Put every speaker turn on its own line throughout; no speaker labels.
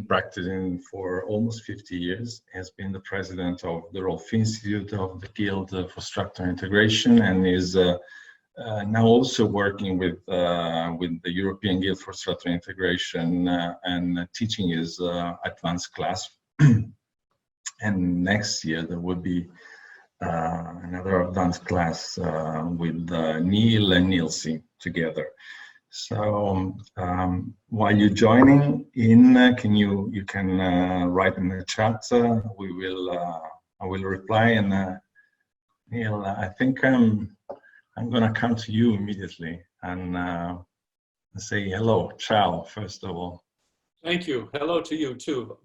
been practicing for almost 50 years. He has been the president of the Rolf Institute of the Guild for Structural Integration, and is now also working with the European Guild for Structural Integration and teaching his advanced class. And next year there will be another advanced class with Neal and Neal together. So while you're joining in, you can write in the chat. We will I will reply. And Neal, I think I'm gonna come to you immediately and say hello, ciao, first of all.
Thank you. Hello to you too.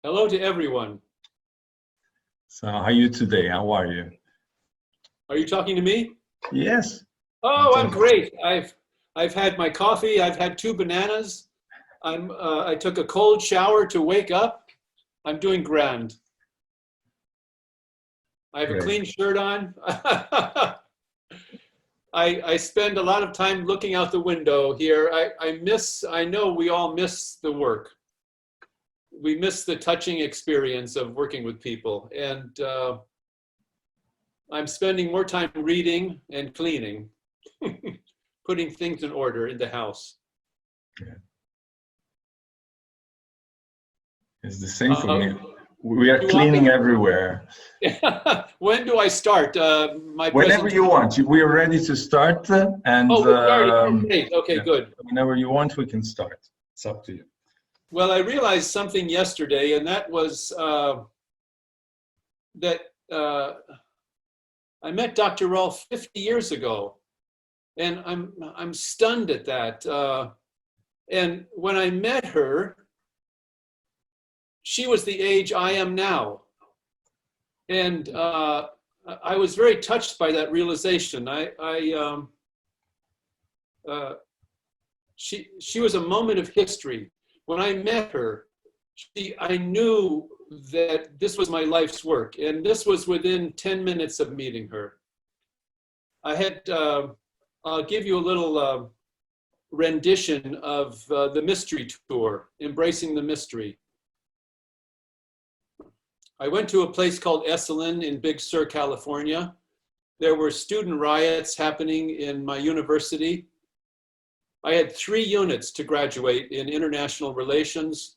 Hello to everyone.
So how are you today? How are you?
Are you talking to me?
Yes.
Oh, I'm great. I've had my coffee. I've had 2 bananas. I took a cold shower to wake up. I'm doing grand. I have a clean shirt on. I spend a lot of time looking out the window here. I know we all miss the work. We miss the touching experience of working with people. And I'm spending more time reading and cleaning, putting things in order in the house.
Yeah. It's the same for me. We are cleaning everywhere.
When do I start?
Whenever you want. We are ready to start. And
great. Okay,
yeah,
good.
Whenever you want, we can start. It's up to you.
Well, I realized something yesterday, and that was that I met Dr. Rolf 50 years ago, and I'm stunned at that. And when I met her, she was the age I am now, and I was very touched by that realization. She was a moment of history. When I met her, I knew that this was my life's work, and this was within 10 minutes of meeting her. I had, I'll give you a little rendition of the mystery tour, Embracing the Mystery. I went to a place called Esalen in Big Sur, California. There were student riots happening in my university. I had 3 units to graduate in international relations.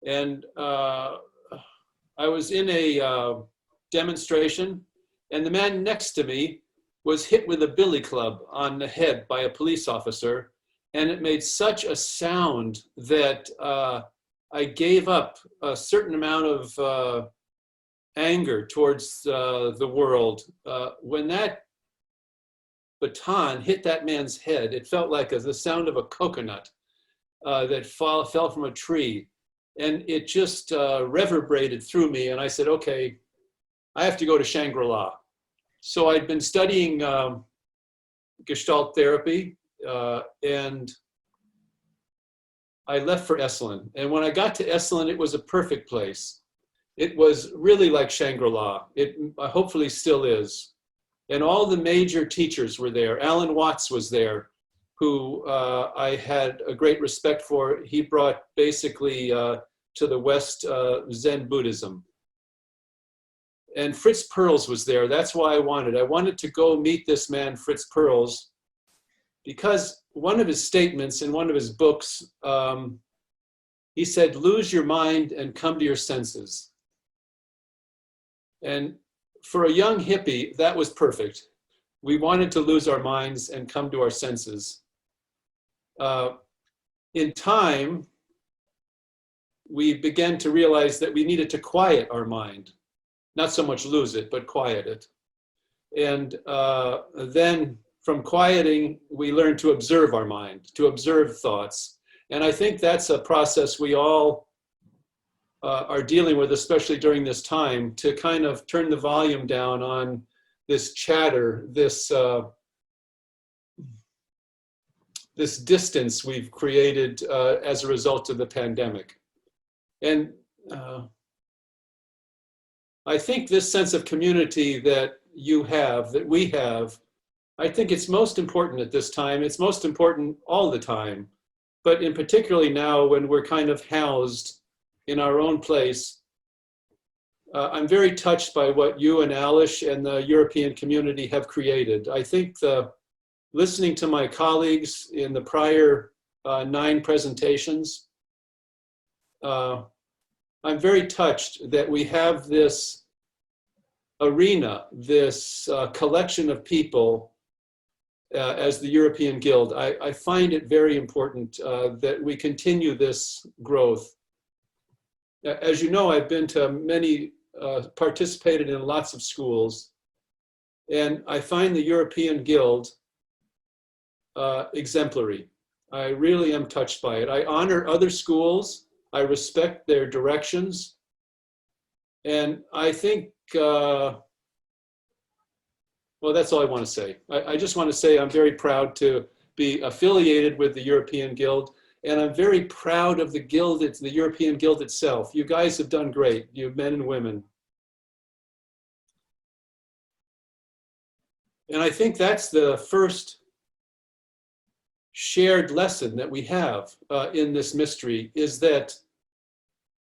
And I was in a demonstration, and the man next to me was hit with a billy club on the head by a police officer. And it made such a sound that I gave up a certain amount of anger towards the world. When that baton hit that man's head, it felt like the sound of a coconut that fell from a tree. And it just reverberated through me. And I said, okay, I have to go to Shangri-La. So I'd been studying Gestalt therapy, and I left for Esalen. And when I got to Esalen, it was a perfect place. It was really like Shangri-La. It hopefully still is. And all the major teachers were there. Alan Watts was there, who I had a great respect for. He brought basically to the West Zen Buddhism. And Fritz Perls was there. That's why I wanted to go meet this man, Fritz Perls, because one of his statements in one of his books, he said, lose your mind and come to your senses. And for a young hippie, that was perfect. We wanted to lose our minds and come to our senses. In time, we began to realize that we needed to quiet our mind. Not so much lose it, but quiet it. And then from quieting, we learned to observe our mind, to observe thoughts. And I think that's a process we all are dealing with, especially during this time, to kind of turn the volume down on this chatter, this this distance we've created as a result of the pandemic. And I think this sense of community that you have, that we have, I think it's most important at this time. It's most important all the time. but in particularly now when we're kind of housed in our own place, I'm very touched by what you and Alish and the European community have created. I think listening to my colleagues in the prior 9 presentations, I'm very touched that we have this arena, this collection of people as the European Guild. I find it very important that we continue this growth. As you know, I've been to many, participated in lots of schools, and I find the European Guild exemplary. I really am touched by it. I honor other schools. I respect their directions. And I think, well, that's all I want to say. I just want to say I'm very proud to be affiliated with the European Guild, and I'm very proud of the Guild, it's the European Guild itself. You guys have done great, you men and women. And I think that's the first shared lesson that we have in this mystery, is that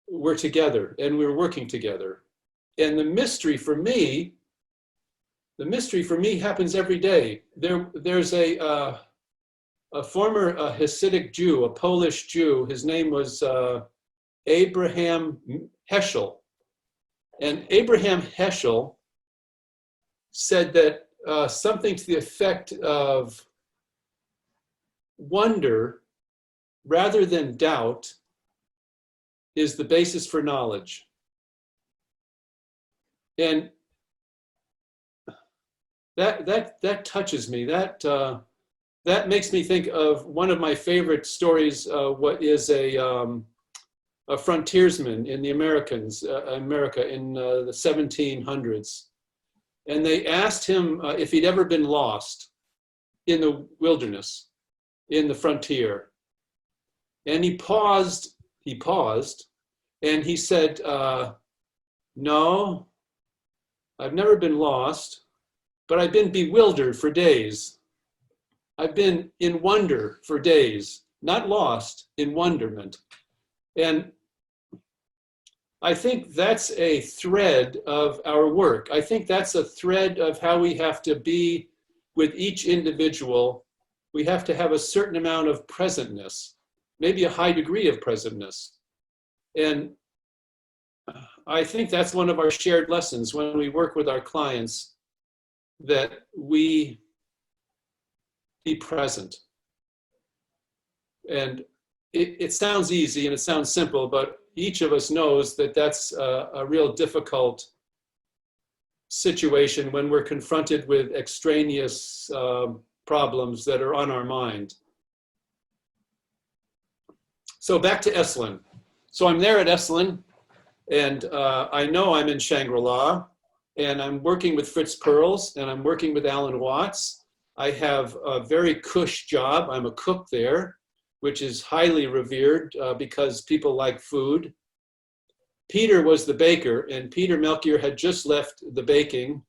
we're together and we're working together. And the mystery for me happens every day. There's a former Hasidic Jew, a Polish Jew. His name was Abraham Heschel. And Abraham Heschel said that something to the effect of wonder rather than doubt is the basis for knowledge. And that touches me. That makes me think of one of my favorite stories. What is a frontiersman in the America in the 1700s, and they asked him if he'd ever been lost in the wilderness, in the frontier, and he paused, and he said, "No, I've never been lost, but I've been bewildered for days. I've been in wonder for days, not lost, in wonderment." And I think that's a thread of our work. I think that's a thread of how we have to be with each individual. We have to have a certain amount of presentness, maybe a high degree of presentness. And I think that's one of our shared lessons when we work with our clients, that we be present. And it sounds easy and it sounds simple, but each of us knows that that's a real difficult situation when we're confronted with extraneous problems that are on our mind. So back to Esalen. So I'm there at Esalen, and I know I'm in Shangri-La, and I'm working with Fritz Perls, and I'm working with Alan Watts. I have a very cush job. I'm a cook there, which is highly revered because people like food. Peter was the baker, and Peter Melchior had just left the baking,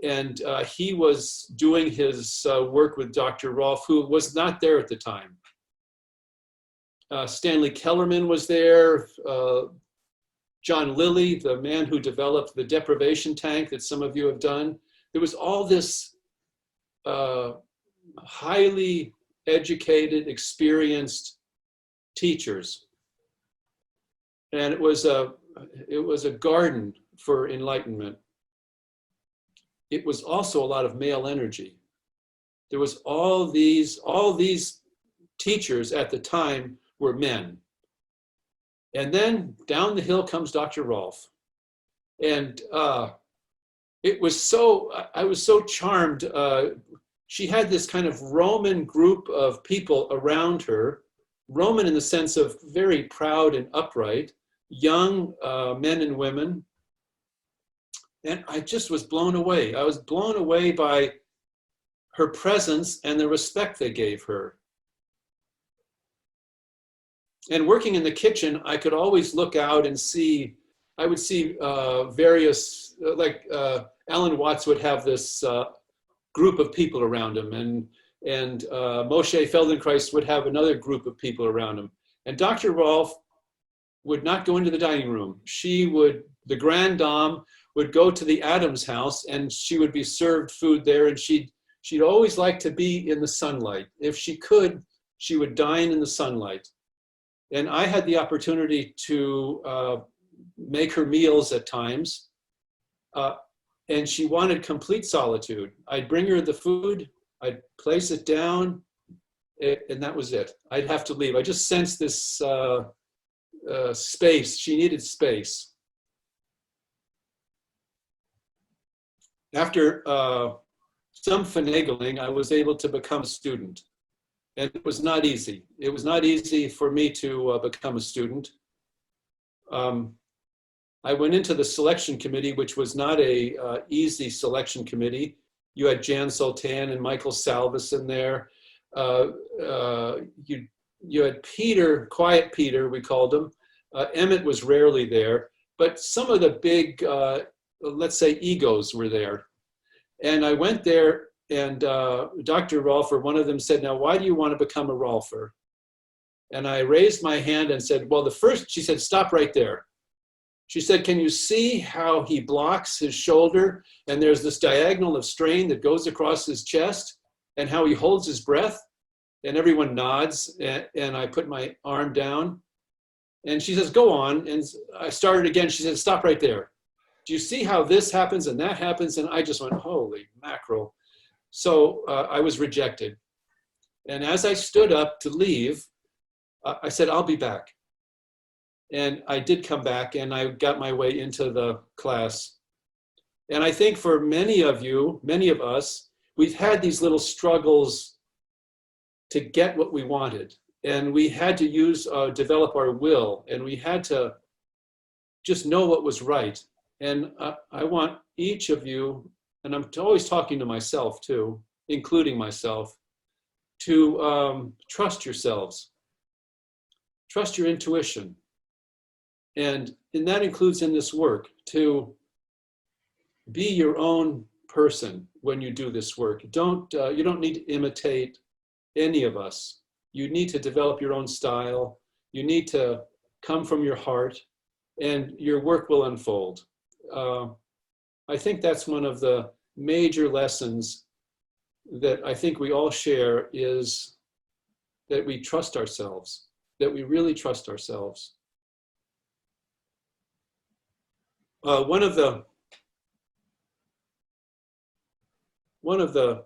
and he was doing his work with Dr. Rolf, who was not there at the time. Stanley Kellerman was there. John Lilly, the man who developed the deprivation tank that some of you have done. There was all this highly educated, experienced teachers. And it was a garden for enlightenment. It was also a lot of male energy. There was all these teachers at the time were men. And then down the hill comes Dr. Rolf. And I was so charmed. She had this kind of Roman group of people around her, Roman in the sense of very proud and upright, young men and women. And I just was blown away. I was blown away by her presence and the respect they gave her. And working in the kitchen, I could always look out and see, I would see various, like Alan Watts would have this group of people around him, and And Moshe Feldenkrais would have another group of people around him. And Dr. Rolf would not go into the dining room. The grand dame would go to the Adams house, and she would be served food there, and she'd always like to be in the sunlight. If she could, she would dine in the sunlight. And I had the opportunity to make her meals at times, and she wanted complete solitude. I'd bring her the food, I'd place it down, and that was it. I'd have to leave. I just sensed this space. She needed space. After some finagling, I was able to become a student. And it was not easy. It was not easy for me to become a student. I went into the selection committee, which was not a easy selection committee. You had Jan Sultan and Michael Salvis in there. You had Peter, Quiet Peter, we called him. Emmett was rarely there, but some of the big, let's say, egos were there. And I went there, and Dr. Rolfer, one of them said, "Now, why do you want to become a Rolfer?" And I raised my hand and said, well, she said, "Stop right there." She said, "Can you see how he blocks his shoulder? And there's this diagonal of strain that goes across his chest, and how he holds his breath?" And everyone nods, and I put my arm down. And she says, "Go on." And I started again. She said, "Stop right there. Do you see how this happens and that happens?" And I just went, holy mackerel. So I was rejected. And as I stood up to leave, I said, "I'll be back." And I did come back, and I got my way into the class. And I think for many of you, many of us, we've had these little struggles to get what we wanted. And we had to develop our will, and we had to just know what was right. And I want each of you, and I'm always talking to myself too, including myself, to trust yourselves. Trust your intuition. And that includes in this work to be your own person when you do this work. You don't need to imitate any of us. You need to develop your own style. You need to come from your heart, and your work will unfold. I think that's one of the major lessons that I think we all share, is that we trust ourselves, that we really trust ourselves. One of the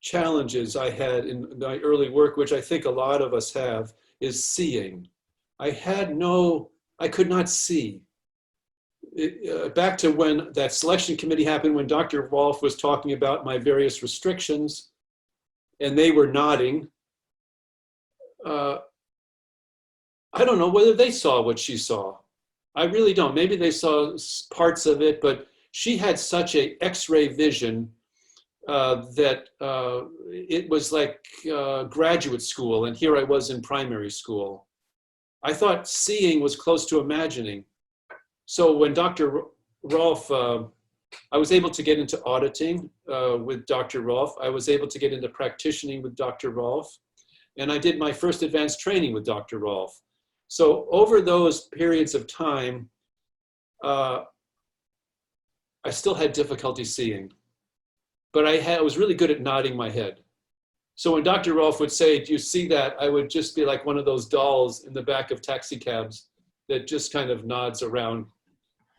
challenges I had in my early work, which I think a lot of us have, is seeing. I could not see. Back to when that selection committee happened, when Dr. Rolf was talking about my various restrictions, and they were nodding. I don't know whether they saw what she saw. I really don't. Maybe they saw parts of it, but she had such a X-ray vision that it was like graduate school, and here I was in primary school. I thought seeing was close to imagining. So when Dr. Rolf, I was able to get into auditing with Dr. Rolf. I was able to get into practicing with Dr. Rolf. And I did my first advanced training with Dr. Rolf. So over those periods of time, I still had difficulty seeing. But I was really good at nodding my head. So when Dr. Rolf would say, "Do you see that?" I would just be like one of those dolls in the back of taxi cabs that just kind of nods around.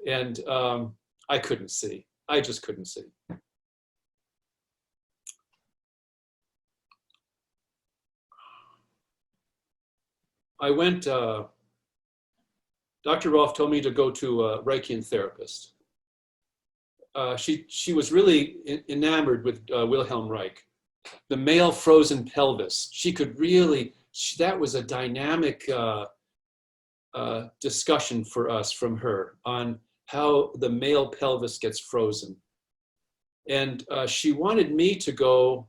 And I couldn't see. I just couldn't see. I went, Dr. Rolf told me to go to a Reichian therapist. She was really enamored with Wilhelm Reich. The male frozen pelvis. She could really, that was a dynamic discussion for us from her on how the male pelvis gets frozen. And she wanted me to go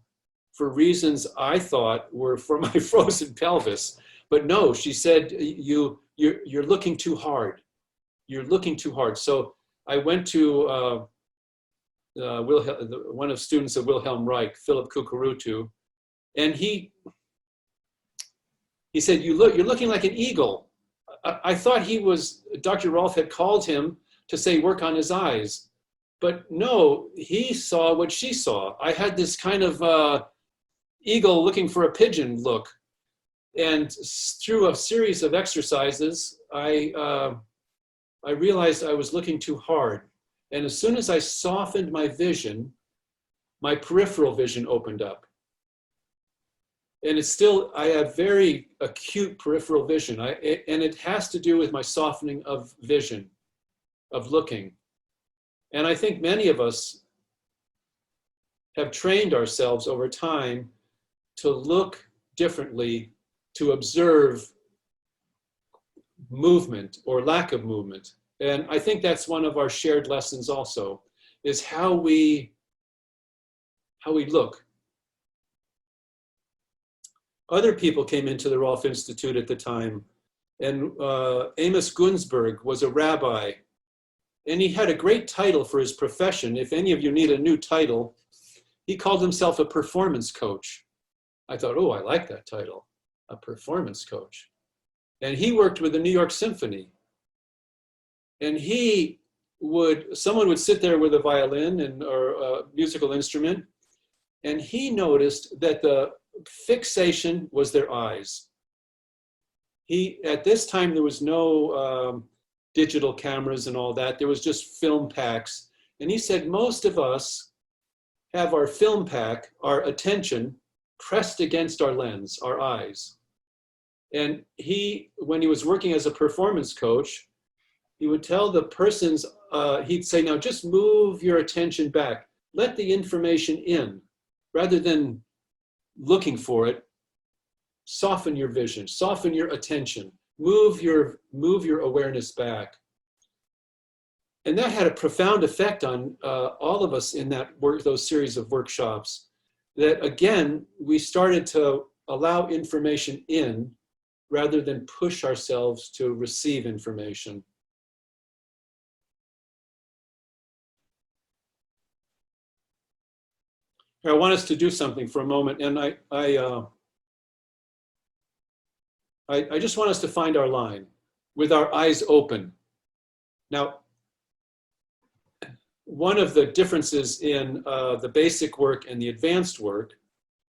for reasons I thought were for my frozen pelvis. But no, she said, you're looking too hard. You're looking too hard. So I went to one of students of Wilhelm Reich, Philip Kukurutu, And he said, you're looking like an eagle. I thought Dr. Rolfe had called him to say, work on his eyes. But no, he saw what she saw. I had this kind of eagle looking for a pigeon look. And through a series of exercises, I realized I was looking too hard. And as soon as I softened my vision, my peripheral vision opened up. And I have very acute peripheral vision. And it has to do with my softening of vision, of looking. And I think many of us have trained ourselves over time to look differently, to observe movement or lack of movement. And I think that's one of our shared lessons also, is how we look. Other people came into the Rolfe Institute at the time, and Amos Gunsberg was a rabbi, and he had a great title for his profession. If any of you need a new title, he called himself a performance coach. I thought, oh, I like that title, a performance coach. And he worked with the New York Symphony. And someone would sit there with a violin or a musical instrument, and he noticed that the fixation was their eyes. At this time, there was no digital cameras and all that. There was just film packs. And he said, most of us have our film pack, our attention, pressed against our lens, our eyes. And when he was working as a performance coach, he would tell the persons, he'd say, now just move your attention back. Let the information in. Rather than looking for it, soften your vision, soften your attention, move your awareness back. And that had a profound effect on all of us in those series of workshops, that again, we started to allow information in rather than push ourselves to receive information. I want us to do something for a moment, and I just want us to find our line with our eyes open. Now, one of the differences in the basic work and the advanced work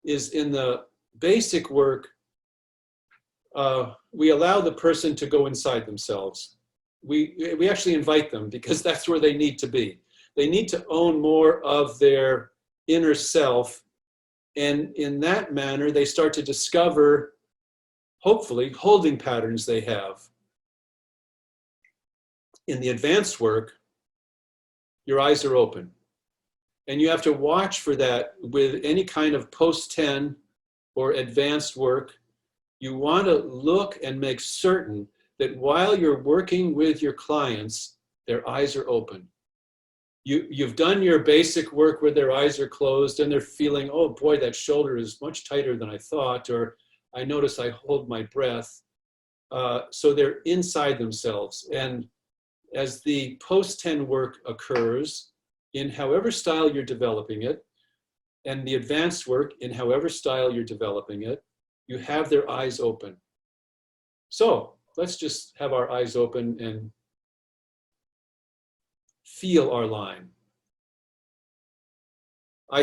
is in the basic work, we allow the person to go inside themselves. We actually invite them because that's where they need to be. They need to own more of their inner self. And in that manner, they start to discover, hopefully, holding patterns they have. In the advanced work, your eyes are open. And you have to watch for that with any kind of post-10 or advanced work. You want to look and make certain that while you're working with your clients, their eyes are open. You've done your basic work where their eyes are closed and they're feeling, oh boy, that shoulder is much tighter than I thought, or I notice I hold my breath. So they're inside themselves. And as the post-10 work occurs, in however style you're developing it, and the advanced work in however style you're developing it, you have their eyes open. So let's just have our eyes open and feel our line. I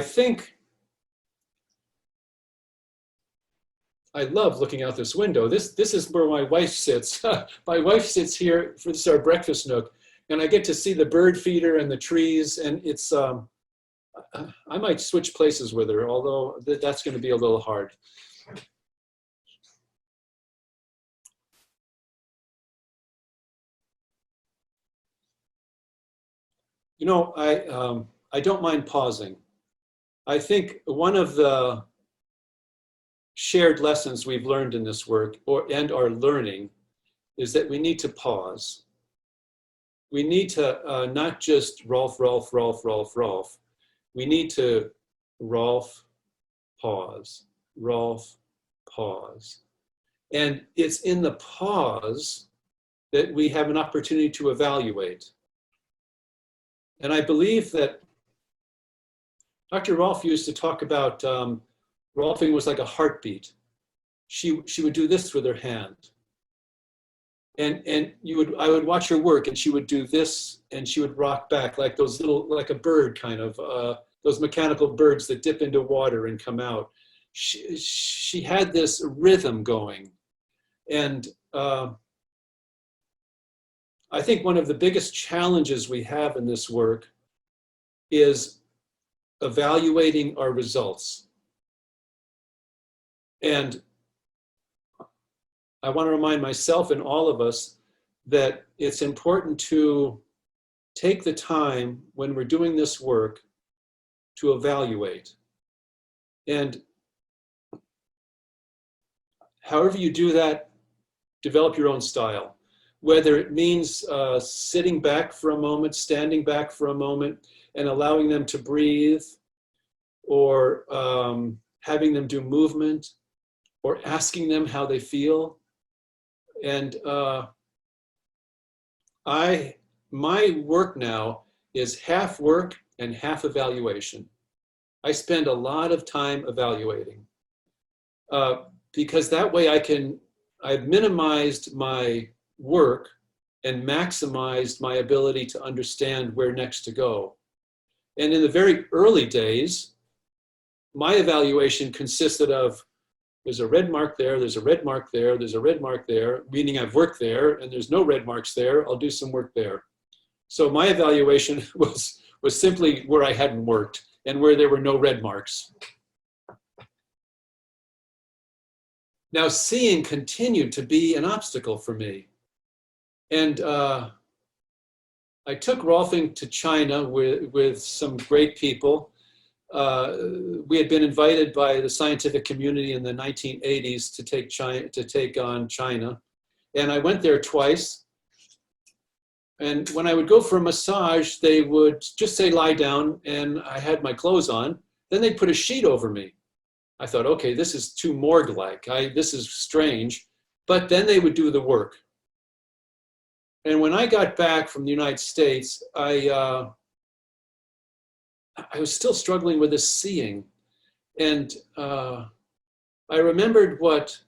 love looking out this window. This is where my wife sits. My wife sits here, this is our breakfast nook, and I get to see the bird feeder and the trees, and it's, I might switch places with her, although that's gonna be a little hard. You know, I don't mind pausing. I think one of the shared lessons we've learned in this work and are learning is that we need to pause. We need to not just Rolfe. We need to Rolfe, pause, Rolfe, pause. And it's in the pause that we have an opportunity to evaluate. And I believe that Dr. Rolfe used to talk about Rolfing was like a heartbeat. She would do this with her hand. And I would watch her work, and she would do this, and she would rock back like those little, like a bird kind of, those mechanical birds that dip into water and come out. She had this rhythm going. And I think one of the biggest challenges we have in this work is evaluating our results. And I want to remind myself and all of us that it's important to take the time when we're doing this work to evaluate. And however you do that, develop your own style. Whether it means sitting back for a moment, standing back for a moment, and allowing them to breathe, or having them do movement, or asking them how they feel. And my work now is half work and half evaluation. I spend a lot of time evaluating because that way I've minimized my work and maximized my ability to understand where next to go. And in the very early days, my evaluation consisted of, there's a red mark there, there's a red mark there, there's a red mark there, meaning I've worked there, and there's no red marks there, I'll do some work there. So my evaluation was simply where I hadn't worked and where there were no red marks. Now, seeing continued to be an obstacle for me. And I took Rolfing to China with some great people. We had been invited by the scientific community in the 1980s to take on China. And I went there twice. And when I would go for a massage, they would just say, lie down, and I had my clothes on. Then they'd put a sheet over me. I thought, okay, this is too morgue-like. This is strange. But then they would do the work. And when I got back from the United States, I was still struggling with this seeing. And I remembered what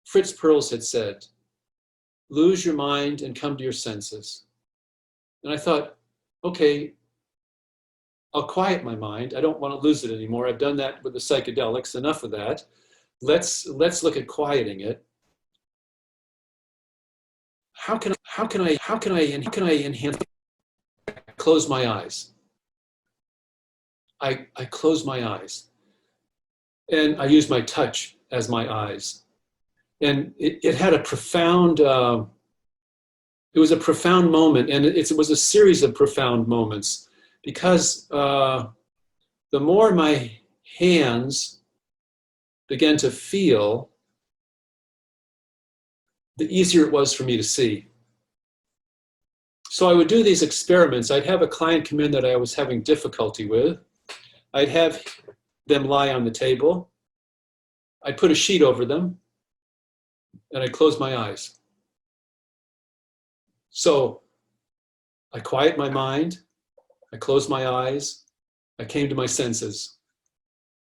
Fritz Perls had said, lose your mind and come to your senses. And I thought, okay, I'll quiet my mind. I don't want to lose it anymore. I've done that with the psychedelics, enough of that. Let's look at quieting it. How can I enhance? Close my eyes. I close my eyes, and I use my touch as my eyes. And it had a profound, it was a profound moment, and it was a series of profound moments, because the more my hands began to feel, the easier it was for me to see. So I would do these experiments. I'd have a client come in that I was having difficulty with. I'd have them lie on the table. I'd put a sheet over them, and I'd close my eyes. So I quiet my mind, I closed my eyes, I came to my senses,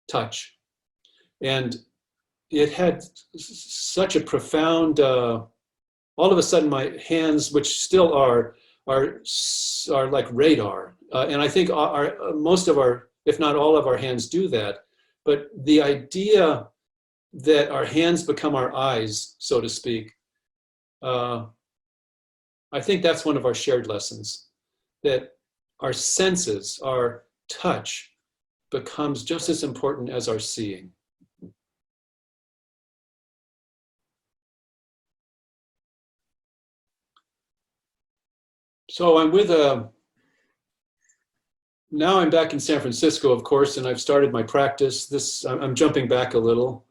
touch. And it had such a profound, all of a sudden my hands, which still are like radar. And I think most of our, if not all of our hands do that. But the idea that our hands become our eyes, so to speak, I think that's one of our shared lessons, that our senses, our touch, becomes just as important as our seeing. So I'm with now I'm back in San Francisco, of course, and I've started my practice. I'm jumping back a little.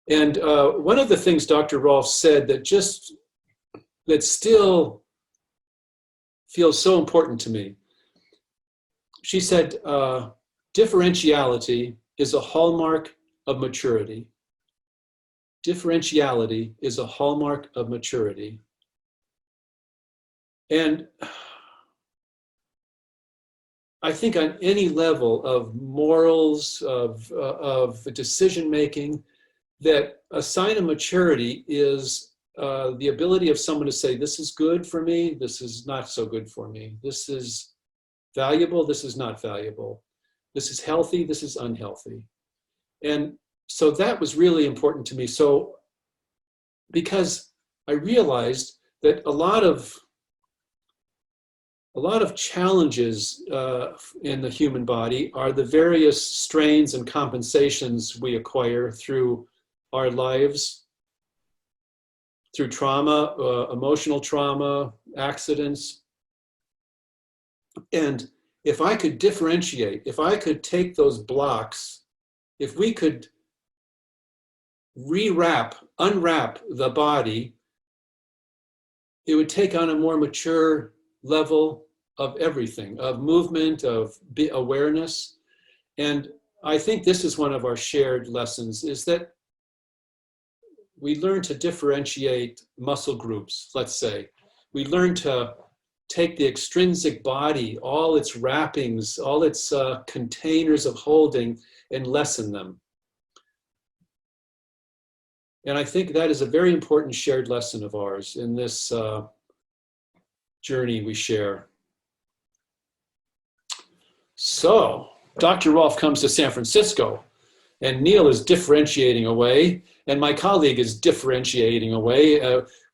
And one of the things Dr. Rolf said that still feels so important to me, she said, differentiality is a hallmark of maturity. Differentiality is a hallmark of maturity. And I think on any level of morals, of decision making, that a sign of maturity is the ability of someone to say, this is good for me, this is not so good for me. This is valuable, this is not valuable. This is healthy, this is unhealthy. And so that was really important to me. So, because I realized that a lot of challenges in the human body are the various strains and compensations we acquire through our lives, through trauma, emotional trauma, accidents. And if I could differentiate, if I could take those blocks, if we could unwrap the body, it would take on a more mature level of everything, of movement, of awareness. And I think this is one of our shared lessons, is that we learn to differentiate muscle groups, let's say. We learn to take the extrinsic body, all its wrappings, all its containers of holding, and lessen them. And I think that is a very important shared lesson of ours in this journey we share. So, Dr. Rolfe comes to San Francisco, and Neal is differentiating away, and my colleague is differentiating away.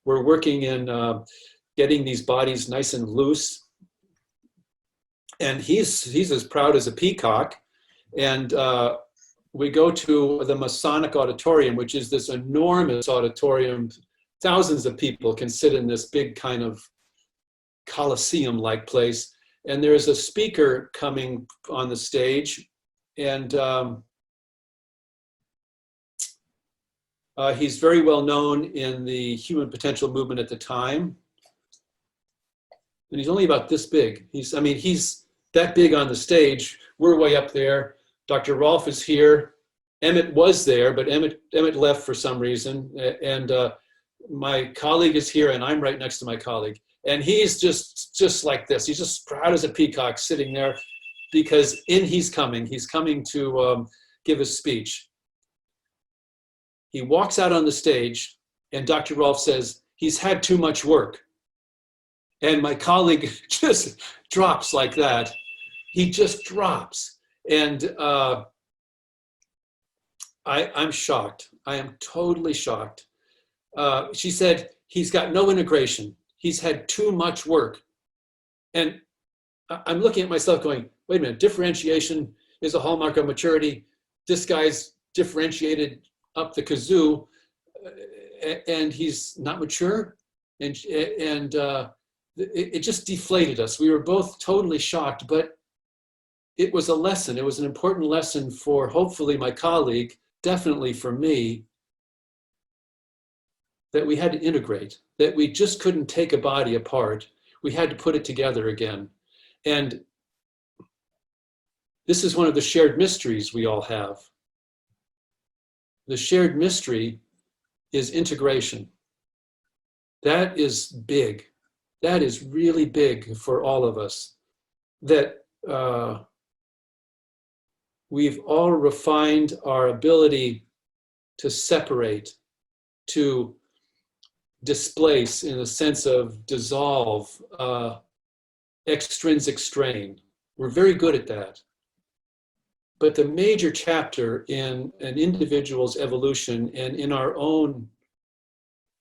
We're working in getting these bodies nice and loose. And he's as proud as a peacock. And we go to the Masonic Auditorium, which is this enormous auditorium. Thousands of people can sit in this big kind of Colosseum-like place. And there's a speaker coming on the stage. And he's very well known in the human potential movement at the time. And he's only about this big. He's that big on the stage. We're way up there. Dr. Rolfe is here. Emmett was there, but Emmett left for some reason. And my colleague is here, and I'm right next to my colleague. And he's just like this. He's just proud as a peacock sitting there, because he's coming to give a speech. He walks out on the stage, and Dr. Rolfe says, he's had too much work. And my colleague just drops like that. He just drops. And I'm shocked. I am totally shocked. She said, he's got no integration. He's had too much work. And I'm looking at myself going, wait a minute, differentiation is a hallmark of maturity. This guy's differentiated up the kazoo, and he's not mature. And it just deflated us. We were both totally shocked, but it was a lesson. It was an important lesson for hopefully my colleague, definitely for me, that we had to integrate, that we just couldn't take a body apart. We had to put it together again. And this is one of the shared mysteries we all have. The shared mystery is integration. That is big. That is really big for all of us. That we've all refined our ability to separate, to displace, in a sense of dissolve, extrinsic strain. We're very good at that. But the major chapter in an individual's evolution and in our own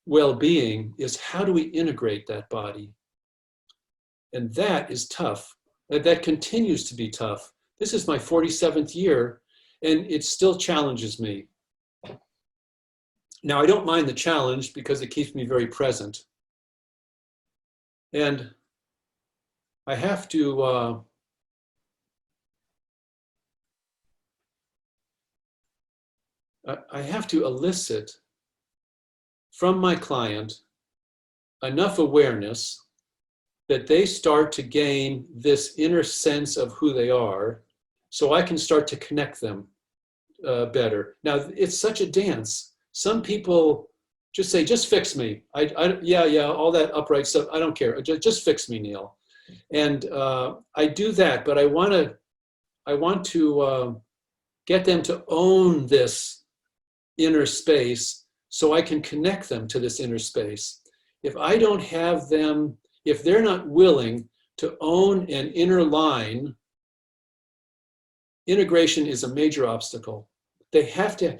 well-being is, how do we integrate that body? And that is tough. That continues to be tough. This is my 47th year, and it still challenges me. Now, I don't mind the challenge because it keeps me very present. And I have to elicit from my client enough awareness that they start to gain this inner sense of who they are, so I can start to connect them better. Now, it's such a dance. Some people just say, just fix me. Yeah, all that upright stuff, I don't care. Just fix me, Neal. And I do that, but I want to get them to own this inner space so I can connect them to this inner space. If I don't have them, if they're not willing to own an inner line, integration is a major obstacle. You have to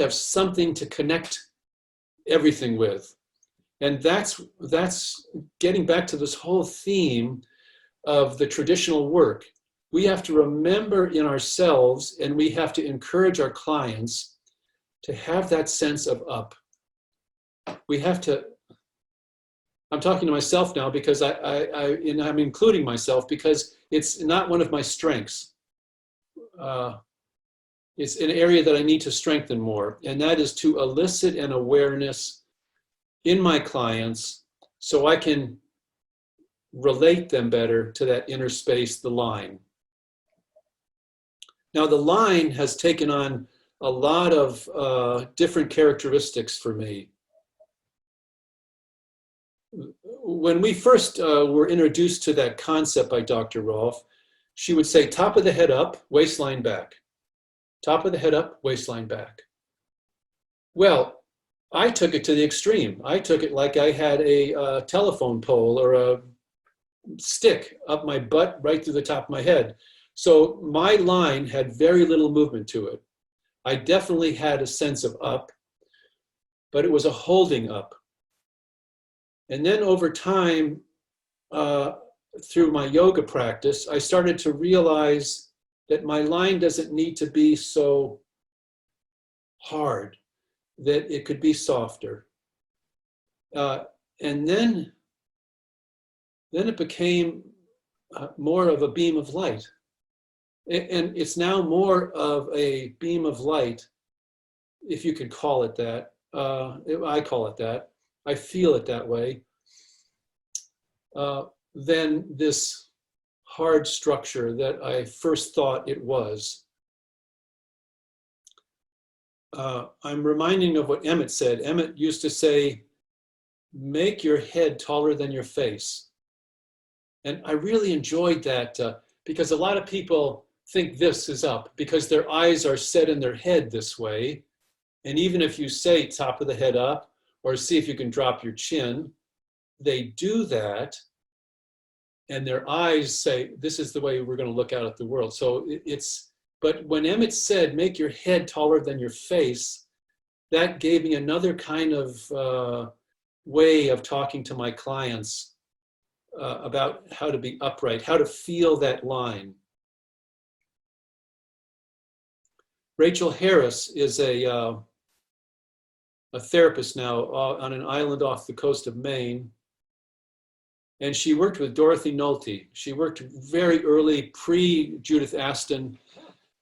have something to connect everything with. And that's getting back to this whole theme of the traditional work. We have to remember in ourselves, and we have to encourage our clients to have that sense of up. We have to, I'm talking to myself now because I'm including myself because it's not one of my strengths. It's an area that I need to strengthen more, and that is to elicit an awareness in my clients so I can relate them better to that inner space, the line. Now, the line has taken on a lot of different characteristics for me. When we first were introduced to that concept by Dr. Rolfe, she would say, top of the head up, waistline back. Top of the head up, waistline back. Well, I took it to the extreme. I took it like I had a telephone pole or a stick up my butt right through the top of my head. So my line had very little movement to it. I definitely had a sense of up, but it was a holding up. And then over time, through my yoga practice, I started to realize that my line doesn't need to be so hard, that it could be softer. And then it became more of a beam of light. And it's now more of a beam of light, if you could call it that. I call it that. I feel it that way. Than this hard structure that I first thought it was. I'm reminding of what Emmett said. Emmett used to say, make your head taller than your face. And I really enjoyed that because a lot of people think this is up because their eyes are set in their head this way. And even if you say top of the head up or see if you can drop your chin, they do that. And their eyes say, this is the way we're going to look out at the world. So but when Emmett said, make your head taller than your face, that gave me another kind of way of talking to my clients about how to be upright, how to feel that line. Rachel Harris is a therapist now on an island off the coast of Maine. And she worked with Dorothy Nolte. She worked very early, pre-Judith Aston,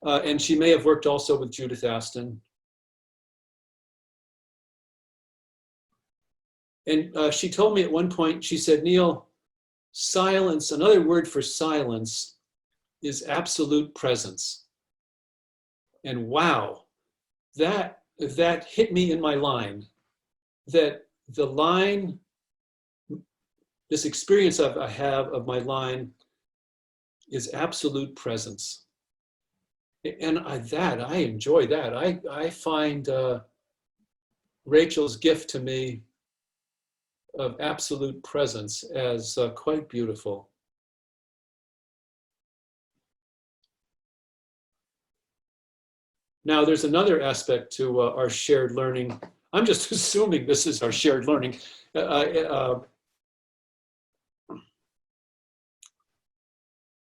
and she may have worked also with Judith Aston. And she told me at one point, she said, Neal, silence, another word for silence is absolute presence. And wow, that hit me in my line, that the line, this experience I have of my line is absolute presence. And I enjoy that. I find Rachel's gift to me of absolute presence as quite beautiful. Now, there's another aspect to our shared learning. I'm just assuming this is our shared learning.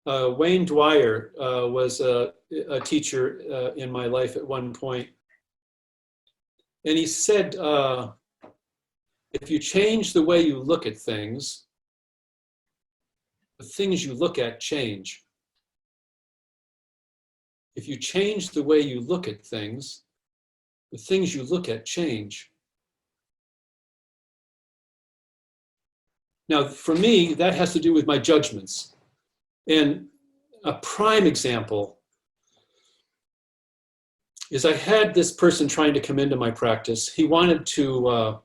Wayne Dwyer was a teacher in my life at one point. And he said, if you change the way you look at things, the things you look at change. If you change the way you look at things, the things you look at change. Now, for me, that has to do with my judgments. And a prime example is I had this person trying to come into my practice. He wanted to,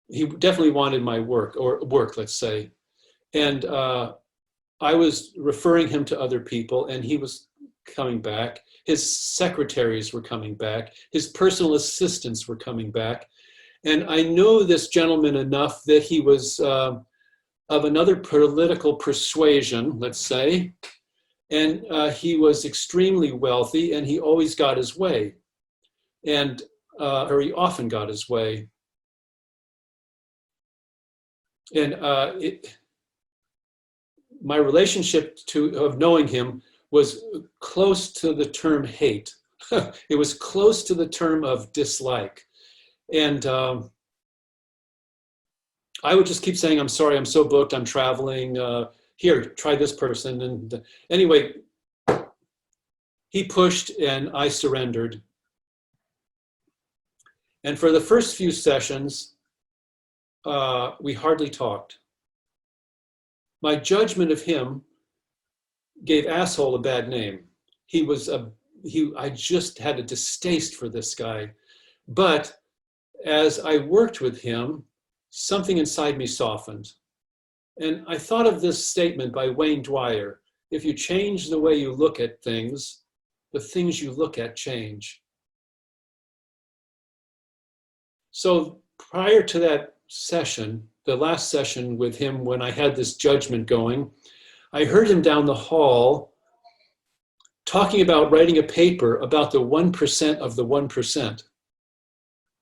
he definitely wanted my work, let's say. And I was referring him to other people, and he was coming back. His secretaries were coming back. His personal assistants were coming back. And I knew this gentleman enough that he was of another political persuasion, let's say. And he was extremely wealthy, and he always got his way. And or he often got his way. And my relationship of knowing him was close to the term hate. It was close to the term of dislike. And I would just keep saying, I'm sorry, I'm so booked, I'm traveling. Here, try this person. And anyway, he pushed and I surrendered. And for the first few sessions, we hardly talked. My judgment of him gave asshole a bad name. I just had a distaste for this guy. But as I worked with him, something inside me softened. And I thought of this statement by Wayne Dwyer: if you change the way you look at things, the things you look at change. So prior to that session, the last session with him, when I had this judgment going, I heard him down the hall talking about writing a paper about the 1% of the 1%.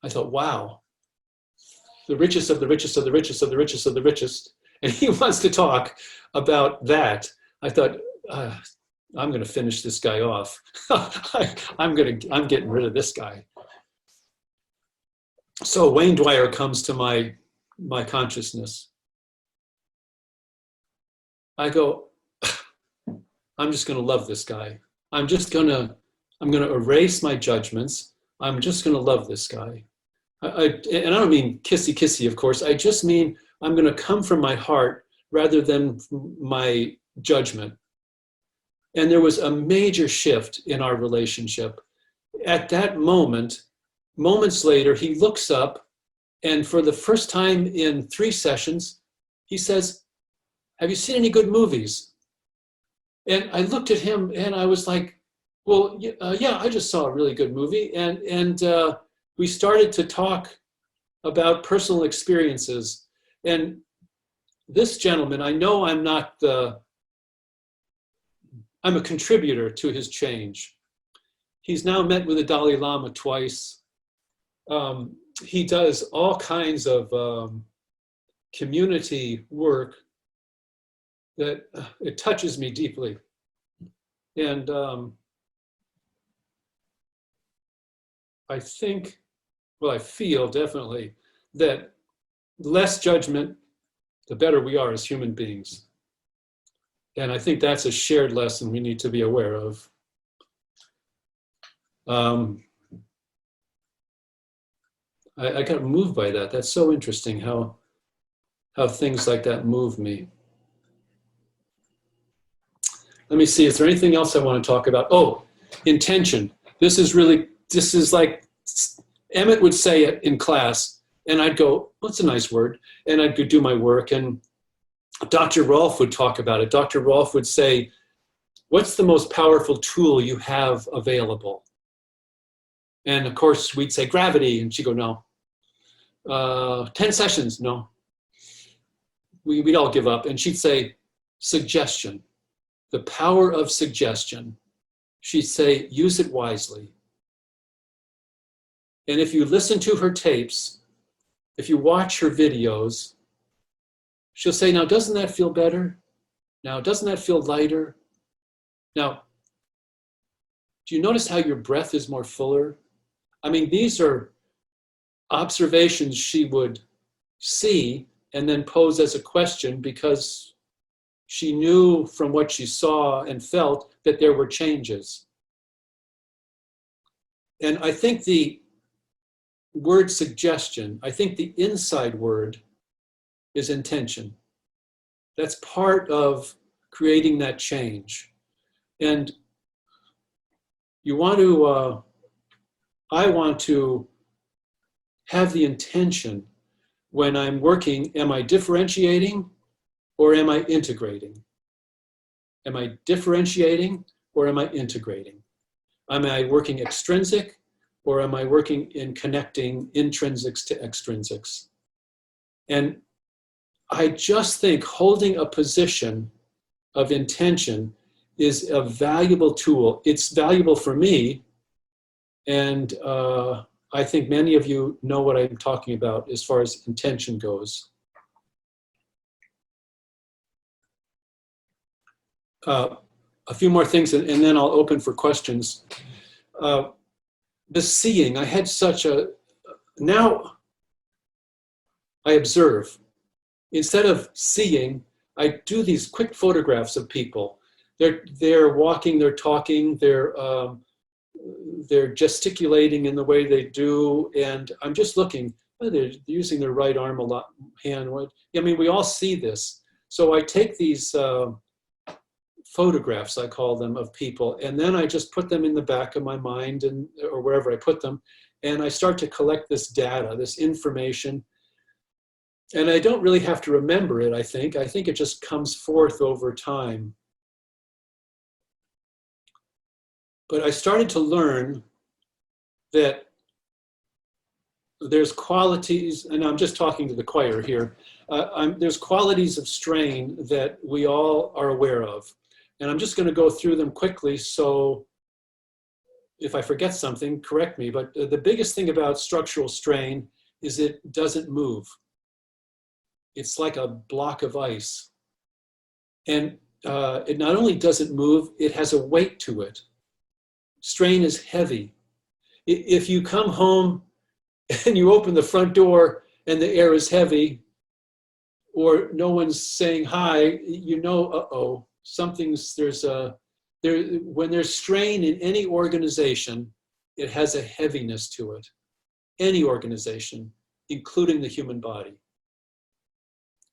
I thought, wow, the richest of the richest of the richest of the richest of the richest. And he wants to talk about that. I thought, I'm going to finish this guy off. I'm getting rid of this guy. So Wayne Dwyer comes to my consciousness. I go, I'm just going to love this guy. I'm going to erase my judgments. I'm just going to love this guy. And I don't mean kissy kissy, of course. I just mean I'm going to come from my heart rather than my judgment. And there was a major shift in our relationship. At that moment, moments later, he looks up, and for the first time in 3 sessions, he says, have you seen any good movies? And I looked at him and I was like, well, yeah, I just saw a really good movie. And we started to talk about personal experiences. And this gentleman, I know I'm a contributor to his change. He's now met with the Dalai Lama twice. He does all kinds of community work that it touches me deeply. And I think, well, I feel definitely that less judgment, the better we are as human beings. And I think that's a shared lesson we need to be aware of. I got moved by that. That's so interesting how things like that move me. Let me see, is there anything else I want to talk about? Oh, intention. This is like Emmett would say it in class, and I'd go, what's a nice word? And I'd go do my work, and Dr. Rolfe would talk about it. Dr. Rolfe would say, what's the most powerful tool you have available? And of course, we'd say gravity, and she'd go, no. 10 sessions, no. We'd all give up, and she'd say, suggestion. The power of suggestion. She'd say, use it wisely. And if you listen to her tapes, if you watch her videos, she'll say, now, doesn't that feel better? Now, doesn't that feel lighter? Now, do you notice how your breath is more fuller? I mean, these are observations she would see and then pose as a question because she knew from what she saw and felt that there were changes. And I think the word suggestion, I think the inside word is intention. That's part of creating that change. And you want to, I want to have the intention when I'm working, am I differentiating or am I integrating? Am I differentiating or am I integrating? Am I working extrinsic or am I working in connecting intrinsics to extrinsics? And I just think holding a position of intention is a valuable tool. It's valuable for me, and I think many of you know what I'm talking about as far as intention goes. A few more things, and then I'll open for questions. The seeing, I had such a, now I observe. Instead of seeing, I do these quick photographs of people. They're walking, they're talking, they're gesticulating in the way they do, and I'm just looking. Oh, they're using their right arm a lot, hand. I mean, we all see this. So I take these photographs, I call them, of people, and then I just put them in the back of my mind or wherever I put them, and I start to collect this data, this information. And I don't really have to remember it, I think. I think it just comes forth over time. But I started to learn that there's qualities, and I'm just talking to the choir here, there's qualities of strain that we all are aware of. And I'm just going to go through them quickly, so if I forget something, correct me. But the biggest thing about structural strain is it doesn't move. It's like a block of ice. And it not only doesn't move, it has a weight to it. Strain is heavy. If you come home and you open the front door and the air is heavy, or no one's saying hi, you know, uh-oh, when there's strain in any organization, it has a heaviness to it. Any organization, including the human body.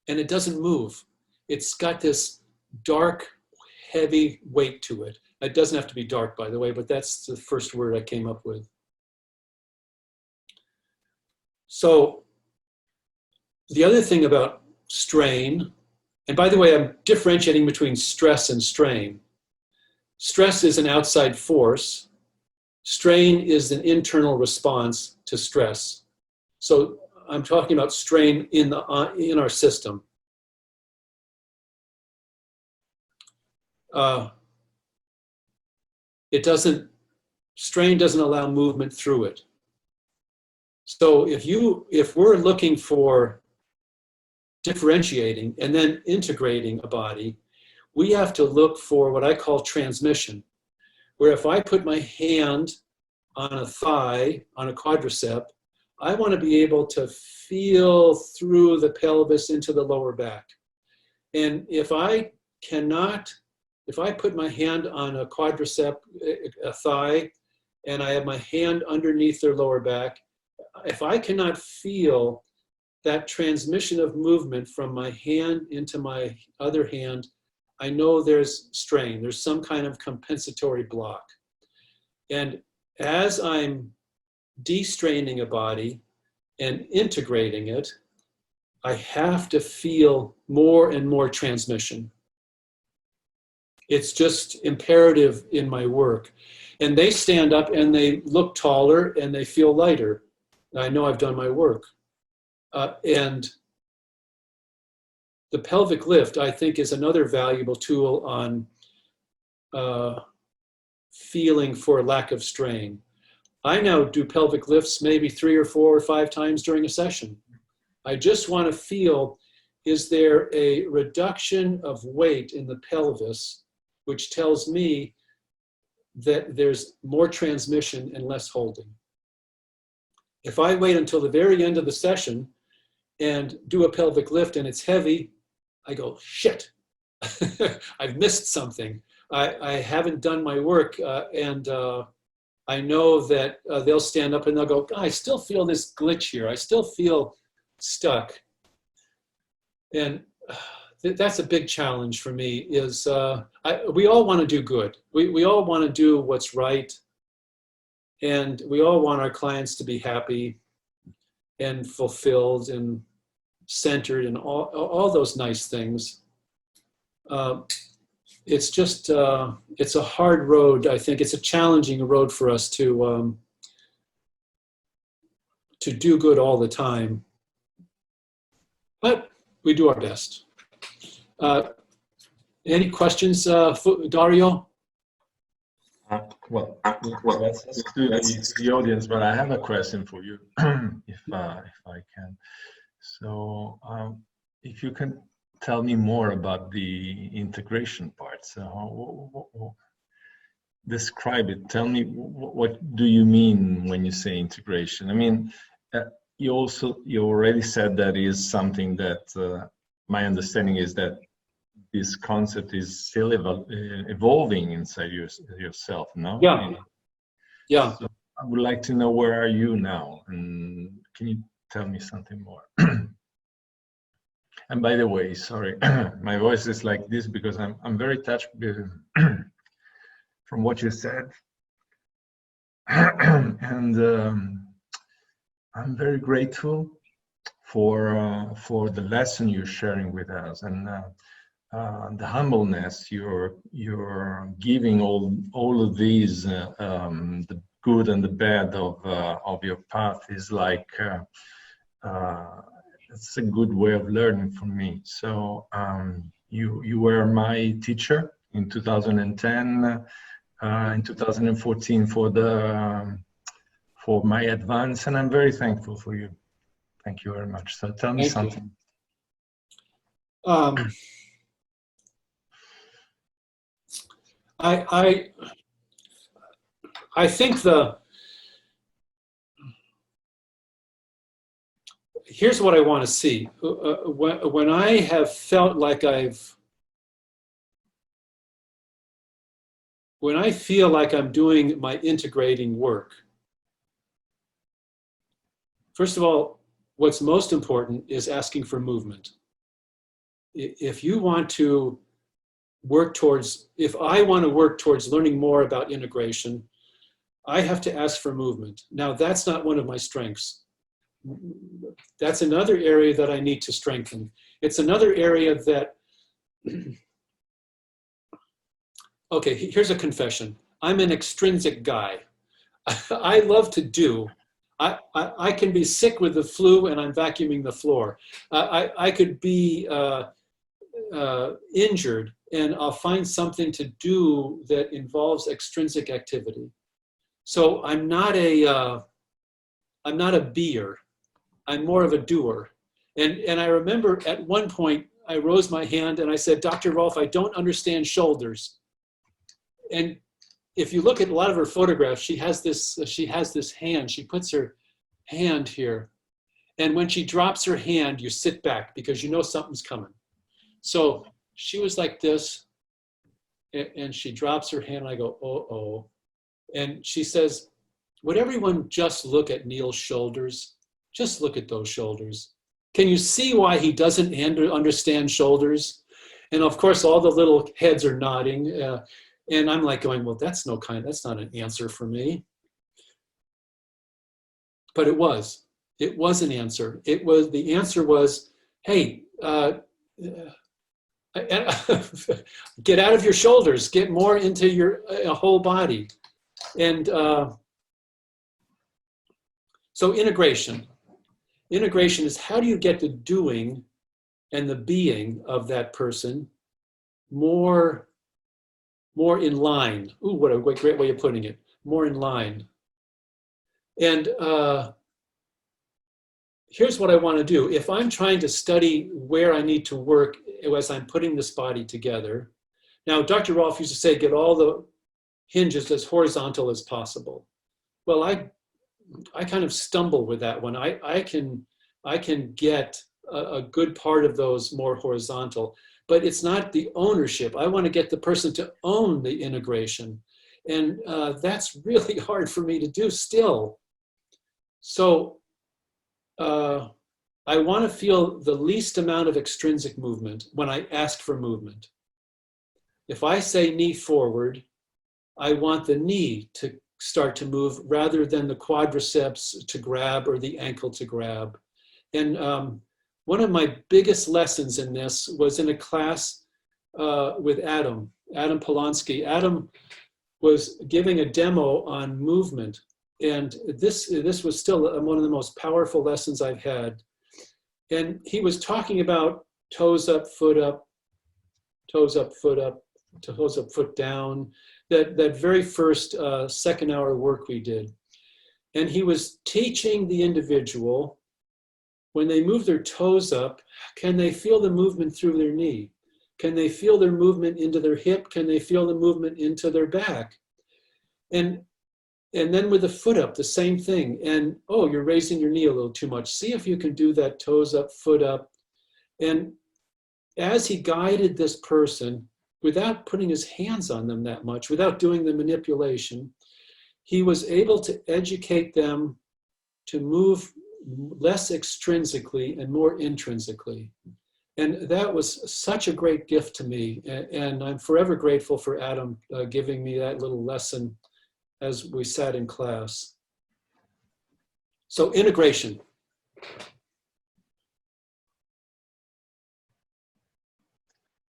And it doesn't move. It's got this dark, heavy weight to it. It doesn't have to be dark, by the way, but that's the first word I came up with. So the other thing about strain, and by the way, I'm differentiating between stress and strain. Stress is an outside force. Strain is an internal response to stress. So I'm talking about strain in our system. Strain doesn't allow movement through it. So if we're looking for differentiating and then integrating a body, we have to look for what I call transmission, where if I put my hand on a thigh, on a quadricep, I want to be able to feel through the pelvis into the lower back. And if I put my hand on a quadricep, a thigh, and I have my hand underneath their lower back, if I cannot feel that transmission of movement from my hand into my other hand, I know there's strain. There's some kind of compensatory block. And as I'm de-straining a body and integrating it, I have to feel more and more transmission. It's just imperative in my work. And they stand up and they look taller and they feel lighter. I know I've done my work. And the pelvic lift, I think, is another valuable tool on feeling for lack of strain. I now do pelvic lifts maybe 3 or 4 or 5 times during a session. I just want to feel, is there a reduction of weight in the pelvis, which tells me that there's more transmission and less holding. If I wait until the very end of the session and do a pelvic lift and it's heavy, I go, shit, I've missed something. I haven't done my work, and I know that they'll stand up and they'll go, I still feel this glitch here. I still feel stuck. And that's a big challenge for me is we all want to do good. We all want to do what's right. And we all want our clients to be happy and fulfilled and centered and all those nice things. it's just, it's a hard road. I think it's a challenging road for us to do good all the time. But we do our best. Any questions, Dario?
Well, let's do the audience, but I have a question for you, if I can. So, if you can tell me more about the integration part. So, describe it. Tell me, what do you mean when you say integration? I mean, you already said that is something that my understanding is that this concept is still evolving inside yourself, no?
Yeah. Yeah.
So I would like to know, where are you now? And can you tell me something more? And by the way, sorry, my voice is like this because I'm very touched from what you said. And I'm very grateful for the lesson you're sharing with us, and the humbleness you're giving all of these, the good and the bad of your path is like, it's a good way of learning for me. So you were my teacher in 2010, in 2014 for my advance, and I'm very thankful for you. Thank you very much. So tell me something.
I think here's what I want to see. When I have felt like when I feel like I'm doing my integrating work, first of all, what's most important is asking for movement. If you want to if I want to work towards learning more about integration, I have to ask for movement. Now, that's not one of my strengths. That's another area that I need to strengthen. It's another area that, okay, here's a confession. I'm an extrinsic guy. I love to do. I can be sick with the flu and I'm vacuuming the floor. I could be injured and I'll find something to do that involves extrinsic activity. So I'm not a beer. I'm more of a doer. And I remember at one point I rose my hand and I said, Dr. Rolf, I don't understand shoulders. And if you look at a lot of her photographs, she has this hand. She puts her hand here. And when she drops her hand, you sit back because you know something's coming. So she was like this, and she drops her hand, and I go, oh. And she says, would everyone just look at Neal's shoulders? Just look at those shoulders. Can you see why he doesn't understand shoulders? And of course, all the little heads are nodding. And I'm like going, well, that's not an answer for me. But it was an answer. The answer was, hey, get out of your shoulders, get more into your whole body. And so integration is how do you get the doing and the being of that person more in line. Ooh, what a great way of putting it. More in line. And here's what I want to do. If I'm trying to study where I need to work as I'm putting this body together. Now, Dr. Rolf used to say, get all the hinges as horizontal as possible. Well, I kind of stumble with that one. I can get a good part of those more horizontal, but it's not the ownership. I want to get the person to own the integration. And that's really hard for me to do still. So I want to feel the least amount of extrinsic movement when I ask for movement. If I say knee forward, I want the knee to start to move rather than the quadriceps to grab or the ankle to grab. And one of my biggest lessons in this was in a class with Adam Polanski. Adam was giving a demo on movement. And this was still one of the most powerful lessons I've had. And he was talking about toes up, foot up, toes up, foot up, toes up, foot down, that very first second hour work we did. And he was teaching the individual, when they move their toes up, can they feel the movement through their knee? Can they feel their movement into their hip? Can they feel the movement into their back? And then with the foot up, the same thing. And, oh, you're raising your knee a little too much. See if you can do that toes up, foot up. And as he guided this person, without putting his hands on them that much, without doing the manipulation, he was able to educate them to move less extrinsically and more intrinsically. And that was such a great gift to me. And I'm forever grateful for Adam giving me that little lesson as we sat in class. So integration.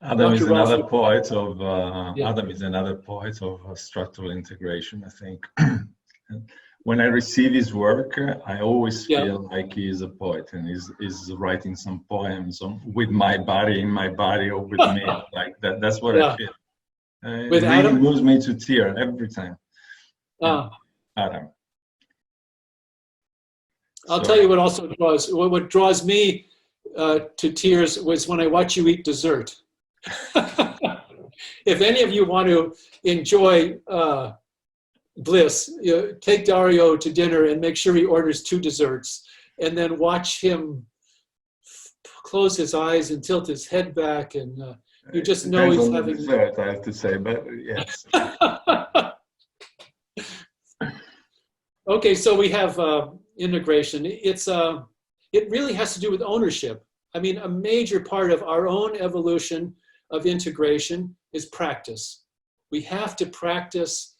Adam is another poet of Adam is another poet of structural integration, I think. When I receive his work, I always feel like he is a poet and he's writing some poems with my body, in my body, or with me. Like that. That's what I feel. With it really moves me to tears every time. Adam.
I'll tell you what also draws me to tears was when I watch you eat dessert. If any of you want to enjoy bliss, take Dario to dinner and make sure he orders 2 desserts, and then watch him close his eyes and tilt his head back, and you just know he's having
dessert, I have to say, but yes.
Okay, so we have integration. It really has to do with ownership. I mean, a major part of our own evolution of integration is practice. We have to practice